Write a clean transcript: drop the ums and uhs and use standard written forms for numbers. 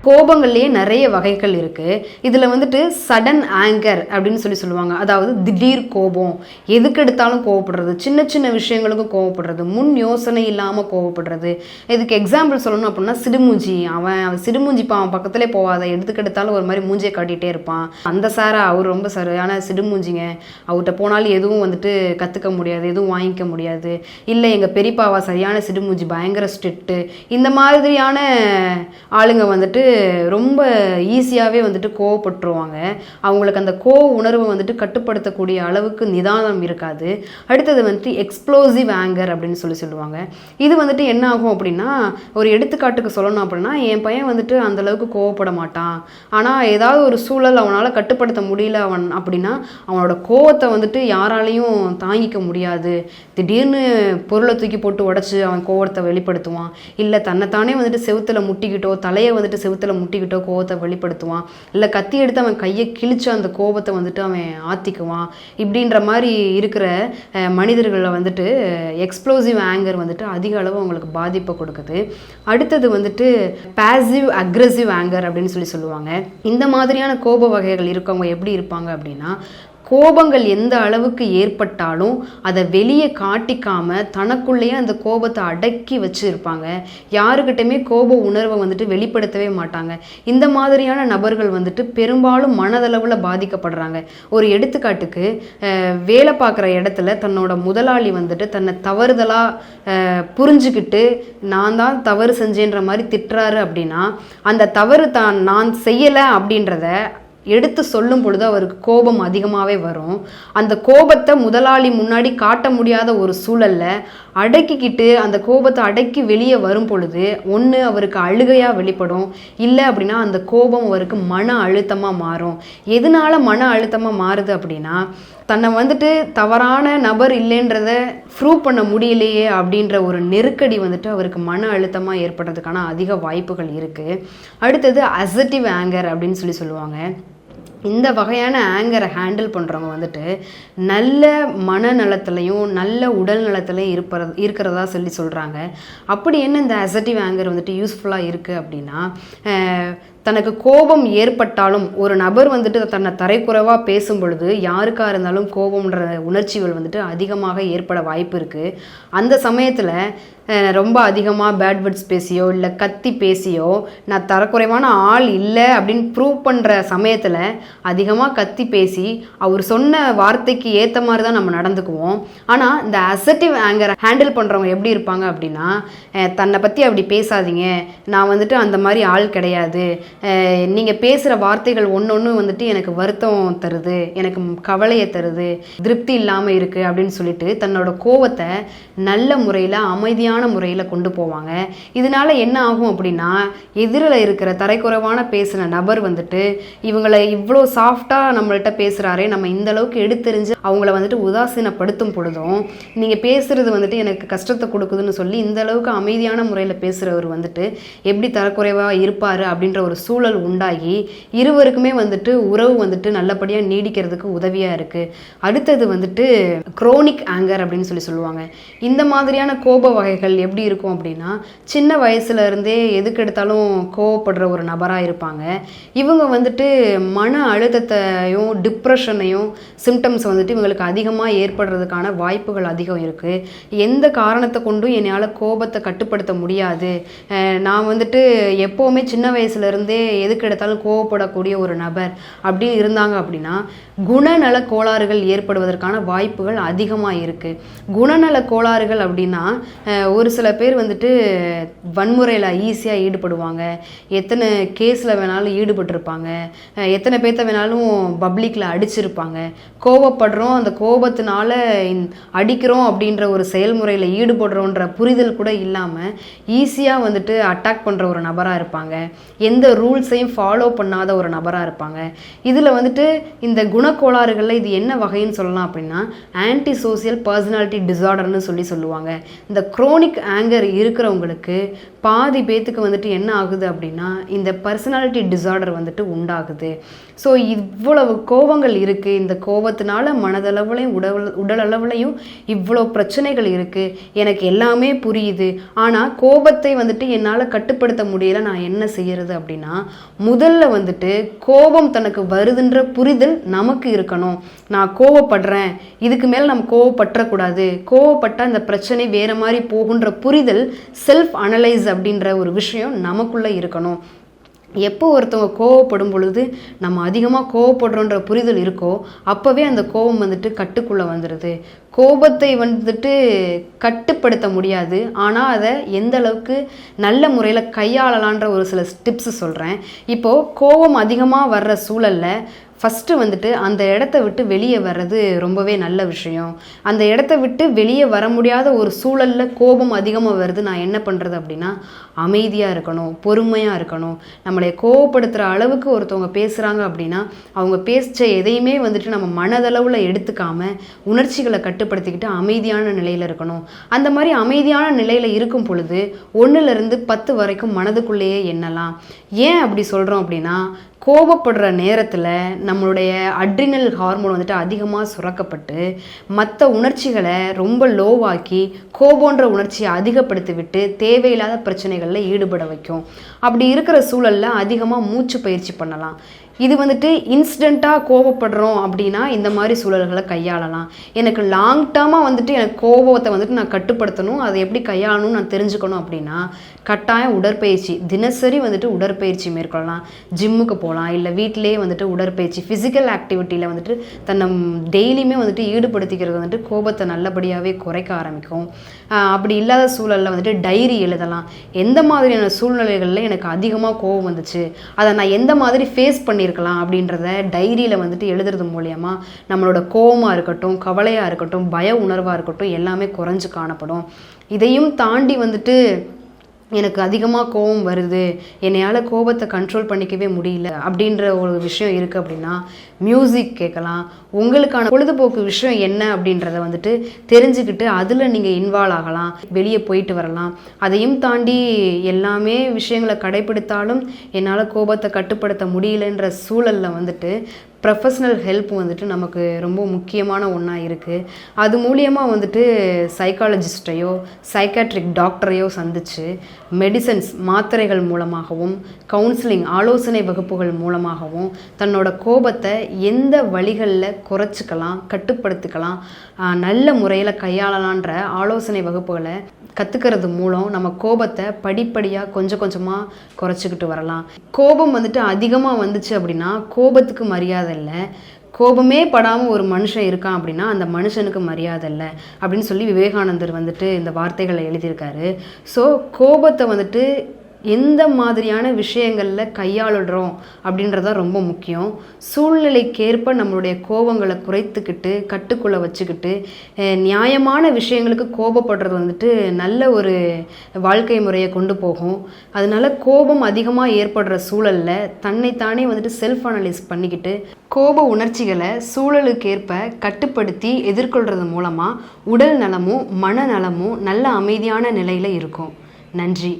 கோபங்கள்லேயே நிறைய வகைகள் இருக்குது. இதில் வந்துட்டு சடன் ஆங்கர் அப்படின்னு சொல்லுவாங்க. அதாவது திடீர் கோபம், எதுக்கு எடுத்தாலும் கோவப்படுறது, சின்ன சின்ன விஷயங்களுக்கும் கோவப்படுறது, முன் யோசனை இல்லாமல் கோவப்படுறது. இதுக்கு எக்ஸாம்பிள் சொல்லணும் அப்படின்னா சிடுமூஞ்சி. அவன் சிடுமூஞ்சிப்பா, அவன் பக்கத்துலேயே போவாத, எதுக்கு எடுத்தாலும் ஒரு மாதிரி மூஞ்சியை காட்டிகிட்டே இருப்பான். அந்த சாரை அவர் ரொம்ப சரியான சிடுமூஞ்சிங்க, அவர்கிட்ட போனாலும் எதுவும் வந்துட்டு கற்றுக்க முடியாது, எதுவும் வாங்கிக்க முடியாது. இல்லை எங்கள் பெரியப்பாவா சரியான சிடுமூஞ்சி, பயங்கர ஸ்ட்ரிக்ட்டு. இந்த மாதிரியான ஆளுங்க வந்துட்டு ரொம்ப ஈஸியாகவே வந்துட்டு கோவப்பட்டுருவாங்க. அவங்களுக்கு அந்த கோவ உணர்வை வந்துட்டு கட்டுப்படுத்தக்கூடிய அளவுக்கு நிதானம் இருக்காது. அடுத்தது வந்துட்டு எக்ஸ்ப்ளோசிவ் ஆங்கர் அப்படின்னு சொல்லுவாங்க. இது வந்துட்டு என்ன ஆகும் அப்படின்னா, ஒரு எடுத்துக்காட்டுக்கு சொல்லணும் அப்படின்னா, என் பையன் வந்துட்டு அந்தளவுக்கு கோவப்பட மாட்டான். ஆனால் ஏதாவது ஒரு சூழல் அவனால் கட்டுப்படுத்த முடியல அப்படின்னா அவனோட கோவத்தை வந்துட்டு யாராலையும் தாங்கிக்க முடியாது. திடீர்னு பொருளை தூக்கி போட்டு உடச்சி அவன் கோவத்தை வெளிப்படுத்துவான். இல்லை தன்னைத்தானே வந்துட்டு செவுத்தில் முட்டிக்கிட்டோ, தலையை வந்துட்டு செவுத்தில் முட்டிக்கிட்டோ கோவத்தை வெளிப்படுத்துவான். இல்லை கத்தி எடுத்து அவன் கையை கிழிச்சு அந்த கோபத்தை வந்துட்டு அவன் ஆத்திக்குவான். இப்படின்ற மாதிரி இருக்கிற மனிதர்களில் வந்துட்டு எக்ஸ்ப்ளோசிவ் ஆங்கர் வந்துட்டு அதிக அளவு அவங்களுக்கு பாதிப்பை கொடுக்குது. அடுத்தது வந்துட்டு பாசிவ் அக்ரெசிவ் ஆங்கர் அப்படின்னு சொல்லுவாங்க. இந்த மாதிரியான கோப வகைகள் இருக்கவங்க எப்படி இருப்பாங்க அப்படின்னா, கோபங்கள் எந்த அளவுக்கு ஏற்பட்டாலும் அதை வெளியே காட்டிக்காமல் தனக்குள்ளேயே அந்த கோபத்தை அடக்கி வச்சு இருப்பாங்க. யாருக்கிட்டையுமே கோப உணர்வை வந்துட்டு வெளிப்படுத்தவே மாட்டாங்க. இந்த மாதிரியான நபர்கள் வந்துட்டு பெரும்பாலும் மனதளவில் பாதிக்கப்படுறாங்க. ஒரு எடுத்துக்காட்டுக்கு, வேலை பார்க்குற இடத்துல தன்னோட முதலாளி வந்துட்டு தன்னை தவறுதலாக புரிஞ்சுக்கிட்டு நான் தான் தவறு செஞ்சேன்ற மாதிரி திட்டுறாரு அப்படின்னா, அந்த தவறு நான் செய்யலை அப்படின்றத எடுத்து சொல்லும் பொழுது அவருக்கு கோபம் அதிகமாகவே வரும். அந்த கோபத்தை முதலாளி முன்னாடி காட்ட முடியாத ஒரு சூழலில் அடக்கிக்கிட்டு அந்த கோபத்தை அடக்கி வெளியே வரும் பொழுது ஒன்று அவருக்கு அழுகையாக வெளிப்படும், இல்லை அப்படின்னா அந்த கோபம் அவருக்கு மன அழுத்தமாக மாறும். எதனால மன அழுத்தமாக மாறுது அப்படின்னா, தன்னை வந்துட்டு தவறான நபர் இல்லைன்றத ப்ரூவ் பண்ண முடியலையே அப்படின்ற ஒரு நெருக்கடி வந்துட்டு அவருக்கு மன அழுத்தமாக ஏற்படுறதுக்கான அதிக வாய்ப்புகள் இருக்குது. அடுத்தது அசர்ட்டிவ் ஆங்கர் அப்படின்னு சொல்லுவாங்க. இந்த வகையான ஆங்கரை ஹேண்டில் பண்ணுறவங்க வந்துட்டு நல்ல மனநலத்துலையும் நல்ல உடல் நலத்துலையும் இருக்கிறதா சொல்கிறாங்க. அப்படி என்ன இந்த அசர்ட்டிவ் ஆங்கர் வந்துட்டு யூஸ்ஃபுல்லாக இருக்குது அப்படின்னா, தனக்கு கோபம் ஏற்பட்டாலும் ஒரு நபர் வந்துட்டு தன்னை தரைக்குறைவாக பேசும் பொழுது யாருக்காக இருந்தாலும் கோபம்ன்ற உணர்ச்சிகள் வந்துட்டு அதிகமாக ஏற்பட வாய்ப்பு இருக்குது. அந்த சமயத்தில் ரொம்ப அதிகமாக பேட் வேர்ட்ஸ் பேசியோ இல்லை கத்தி பேசியோ நான் தரக்குறைவான ஆள் இல்லை அப்படின்னு ப்ரூவ் பண்ணுற சமயத்தில் அதிகமாக கத்தி பேசி அவர் சொன்ன வார்த்தைக்கு ஏற்ற மாதிரி தான் நம்ம நடந்துக்குவோம். ஆனால் இந்த அசர்ட்டிவ் ஆங்கரை ஹேண்டில் பண்ணுறவங்க எப்படி இருப்பாங்க அப்படின்னா, தன்னை பற்றி அப்படி பேசாதீங்க, நான் வந்துட்டு அந்த மாதிரி ஆள் கிடையாது, நீங்கள் பேசுகிற வார்த்தைகள் ஒன்று வந்துட்டு எனக்கு வருத்தம் தருது, எனக்கு கவலையை தருது, திருப்தி இல்லாமல் இருக்குது அப்படின்னு சொல்லிட்டு தன்னோட கோவத்தை நல்ல முறையில் அமைதியான முறையில் கொண்டு போவாங்க. இதனால என்ன ஆகும் அப்படின்னா, எதிரில் இருக்கிற தரைக்குறைவான பேசின நபர் வந்துட்டு இவங்களை இவ்வளோ சாஃப்டாக நம்மள்கிட்ட பேசுகிறாரே, நம்ம இந்த அளவுக்கு எடுத்தெறிஞ்சு அவங்கள வந்துட்டு உதாசீனப்படுத்தும் பொழுதும் நீங்கள் பேசுகிறது வந்துட்டு எனக்கு கஷ்டத்தை கொடுக்குதுன்னு சொல்லி இந்த அளவுக்கு அமைதியான முறையில் பேசுகிறவர் வந்துட்டு எப்படி தரக்குறைவாக இருப்பார் அப்படின்ற ஒரு சூழல் உண்டாகி இருவருக்குமே வந்துட்டு உறவு வந்துட்டு நல்லபடியாக நீடிக்கிறதுக்கு உதவியாக இருக்குது. அடுத்தது வந்துட்டு குரோனிக் ஆங்கர் அப்படின்னு சொல்லுவாங்க. இந்த மாதிரியான கோப வகைகள் எப்படி இருக்கும் அப்படின்னா, சின்ன வயசுல இருந்தே எதுக்கு எடுத்தாலும் கோவப்படுற ஒரு நபராக இருப்பாங்க. இவங்க வந்துட்டு மன அழுத்தத்தையும் டிப்ரெஷனையும் சிம்டம்ஸ் வந்துட்டு இவங்களுக்கு அதிகமாக ஏற்படுறதுக்கான வாய்ப்புகள் அதிகம் இருக்குது. எந்த காரணத்தை கொண்டும் என்னால் கோபத்தை கட்டுப்படுத்த முடியாது, நான் வந்துட்டு எப்போவுமே சின்ன வயசுலேருந்தே எதுக்கு எடுத்தாலும் கோவப்படக்கூடிய ஒரு நபர் அப்படி இருந்தாங்க அப்படின்னா குணநல கோளாறுகள் ஏற்படுவதற்கான வாய்ப்புகள் அதிகமாக இருக்குது. குணநல கோளாறுகள் அப்படின்னா ஒரு சில பேர் வந்துட்டு வன்முறையில் ஈஸியாக ஈடுபடுவாங்க, எத்தனை கேஸில் வேணாலும் ஈடுபட்டிருப்பாங்க, எத்தனை பேர்த்த வேணாலும் பப்ளிக்கில் அடிச்சிருப்பாங்க. கோவப்படுறோம், அந்த கோபத்தினால அடிக்கிறோம் அப்படின்ற ஒரு செயல்முறையில் ஈடுபடுறோன்ற புரிதல் கூட இல்லாமல் ஈஸியாக வந்துட்டு அட்டாக் பண்ணுற ஒரு நபராக இருப்பாங்க. எந்த ரூல்ஸையும் ஃபாலோ பண்ணாத ஒரு நபராக இருப்பாங்க. இதில் வந்துட்டு இந்த குணக்கோளாறுகளில் இது என்ன வகைன்னு சொல்லலாம் அப்படின்னா ஆன்டி சோசியல் பர்சனாலிட்டி டிசார்டர்னு சொல்லுவாங்க. இந்த குரோனிக் ஆங்கர் இருக்கிறவங்களுக்கு பாதி பேத்துக்கு வந்துட்டு என்ன ஆகுது அப்படின்னா இந்த பர்சனாலிட்டி டிசார்டர் வந்துட்டு உண்டாகுது. ஸோ இவ்வளவு கோபங்கள் இருக்குது, இந்த கோபத்தினால மனதளவுலையும் உடல் அளவுலையும் இவ்வளோ பிரச்சனைகள் இருக்குது, எனக்கு எல்லாமே புரியுது, ஆனால் கோபத்தை வந்துட்டு என்னால் கட்டுப்படுத்த முடியல, நான் என்ன செய்யறது அப்படின்னா முதல்ல வந்துட்டு கோபம் தனக்கு வருதுன்ற புரிதல் நமக்கு இருக்கணும். நான் கோவப்படுறேன், இதுக்கு மேலே நம்ம கோவப்பற்றக்கூடாது, கோவப்பட்டால் இந்த பிரச்சனை வேறு மாதிரி போகுன்ற புரிதல், செல்ஃப் அனலைஸ் அப்படின்ற ஒரு விஷயம் நமக்குள்ளே இருக்கணும். எப்போ ஒருத்தவங்க கோவப்படும் பொழுது நம்ம அதிகமாக கோவப்படுறோன்ற புரிதல் இருக்கோ அப்போவே அந்த கோபம் வந்துட்டு கட்டுக்குள்ளே வந்துடுது. கோபத்தை வந்துட்டு கட்டுப்படுத்த முடியாது, ஆனால் அதை எந்த அளவுக்கு நல்ல முறையில் கையாளலான்ற ஒரு சில டிப்ஸ் சொல்கிறேன். இப்போது கோபம் அதிகமாக வர்ற சூழலில் ஃபஸ்ட்டு வந்துட்டு அந்த இடத்த விட்டு வெளியே வர்றது ரொம்பவே நல்ல விஷயம். அந்த இடத்த விட்டு வெளியே வர முடியாத ஒரு சூழலில் கோபம் அதிகமாக வருது, நான் என்ன பண்ணுறது அப்படின்னா அமைதியாக இருக்கணும், பொறுமையாக இருக்கணும். நம்மளை கோவப்படுத்துகிற அளவுக்கு ஒருத்தவங்க பேசுகிறாங்க அப்படின்னா அவங்க பேச எதையுமே வந்துட்டு நம்ம மனதளவில் எடுத்துக்காமல் உணர்ச்சிகளை கட்டுப்படுத்திக்கிட்டு அமைதியான நிலையில் இருக்கணும். அந்த மாதிரி அமைதியான நிலையில் இருக்கும் பொழுது 1லேருந்து 10 வரைக்கும் மனதுக்குள்ளேயே எண்ணலாம். ஏன் அப்படி சொல்கிறோம் அப்படின்னா, கோபப்படுற நேரத்தில் நம்மளுடைய அட்ரினல் ஹார்மோன் வந்துட்டு அதிகமாக சுரக்கப்பட்டு மற்ற உணர்ச்சிகளை ரொம்ப லோவாக்கி கோபன்ற உணர்ச்சியை அதிகப்படுத்தி விட்டு தேவையில்லாத பிரச்சனைகளில் ஈடுபட வைக்கும். அப்படி இருக்கிற சூழலில் அதிகமாக மூச்சு பயிற்சி பண்ணலாம். இது வந்துட்டு இன்ஸ்டண்ட்டாக கோபப்படுறோம் அப்படின்னா இந்த மாதிரி சூழல்களை கையாளலாம். எனக்கு லாங் டேர்மாக வந்துட்டு எனக்கு கோபத்தை வந்துட்டு நான் கட்டுப்படுத்தணும், அதை எப்படி கையாளணும்னு நான் தெரிஞ்சுக்கணும் அப்படின்னா கட்டாயம் உடற்பயிற்சி, தினசரி வந்துட்டு உடற்பயிற்சி மேற்கொள்ளலாம். ஜிம்முக்கு போகலாம், இல்லை வீட்டிலே வந்துட்டு உடற்பயிற்சி, ஃபிசிக்கல் ஆக்டிவிட்டியில் வந்துட்டு தன்னை டெய்லியுமே வந்துட்டு ஈடுபடுத்திக்கிறது வந்துட்டு கோபத்தை நல்லபடியாகவே குறைக்க ஆரம்பிக்கும். அப்படி இல்லாத சூழலில் வந்துட்டு டைரி எழுதலாம். எந்த மாதிரியான சூழ்நிலைகளில் எனக்கு அதிகமாக கோபம் வந்துச்சு, அதை நான் எந்த மாதிரி ஃபேஸ் பண்ணியிருக்கலாம் அப்படின்றத டைரியில் வந்துட்டு எழுதுறது மூலயமா நம்மளோட கோபமாக இருக்கட்டும், கவலையாக இருக்கட்டும், பய உணர்வாக இருக்கட்டும் எல்லாமே குறைஞ்சு காணப்படும். இதையும் தாண்டி வந்துட்டு எனக்கு அதிகமாக கோபம் வருது, என்னையால் கோபத்தை கண்ட்ரோல் பண்ணிக்கவே முடியல அப்படின்ற ஒரு விஷயம் இருக்குது அப்படின்னா மியூசிக் கேட்கலாம். உங்களுக்கான பொழுதுபோக்கு விஷயம் என்ன அப்படின்றத வந்துட்டு தெரிஞ்சுக்கிட்டு அதில் நீங்கள் இன்வால்வ் ஆகலாம், வெளியே போயிட்டு வரலாம். அதையும் தாண்டி எல்லாமே விஷயங்களை கடைப்பிடித்தாலும் என்னால் கோபத்தை கட்டுப்படுத்த முடியலன்ற சூழலில் வந்துட்டு ப்ரொஃபஷ்னல் ஹெல்ப் வந்துட்டு நமக்கு ரொம்ப முக்கியமான ஒன்றா இருக்குது. அது மூலியமாக வந்துட்டு சைக்காலஜிஸ்ட்டையோ சைக்காட்ரிக் டாக்டரையோ சந்தித்து மெடிசன்ஸ் மாத்திரைகள் மூலமாகவும் கவுன்சிலிங் ஆலோசனை வகுப்புகள் மூலமாகவும் தன்னோட கோபத்தை எந்த வழிகளில் குறைச்சிக்கலாம், கட்டுப்படுத்திக்கலாம், நல்ல முறையில் கையாளலான்ற ஆலோசனை வகுப்புகளை கற்றுக்கிறது மூலம் நம்ம கோபத்தை படிப்படியாக கொஞ்சம் கொஞ்சமாக குறைச்சிக்கிட்டு வரலாம். கோபம் வந்துட்டு அதிகமாக வந்துச்சு அப்படின்னா கோபத்துக்கு மரியாதை இல்லை, கோபமே படாமல் ஒரு மனுஷன் இருக்கான் அப்படின்னா அந்த மனுஷனுக்கு மரியாதை இல்லை அப்படின்னு சொல்லி விவேகானந்தர் வந்துட்டு இந்த வார்த்தைகளை எழுதியிருக்காரு. ஸோ கோபத்தை வந்துட்டு எந்த மாதிரியான விஷயங்களில் கையாளுறோம் அப்படின்றதான் ரொம்ப முக்கியம். சூழ்நிலைக்கேற்ப நம்மளுடைய கோபங்களை குறைத்துக்கிட்டு கட்டுக்குள்ளே வச்சுக்கிட்டு நியாயமான விஷயங்களுக்கு கோபப்படுறது வந்துட்டு நல்ல ஒரு வாழ்க்கை முறையை கொண்டு போகும். அதனால கோபம் அதிகமாக ஏற்படுற சூழலில் தன்னைத்தானே வந்துட்டு செல்ஃப் அனலைஸ் பண்ணிக்கிட்டு கோப உணர்ச்சிகளை சூழலுக்கேற்ப கட்டுப்படுத்தி எதிர்கொள்கிறது மூலமாக உடல் நலமும் மனநலமும் நல்ல அமைதியான நிலையில் இருக்கும். நன்றி.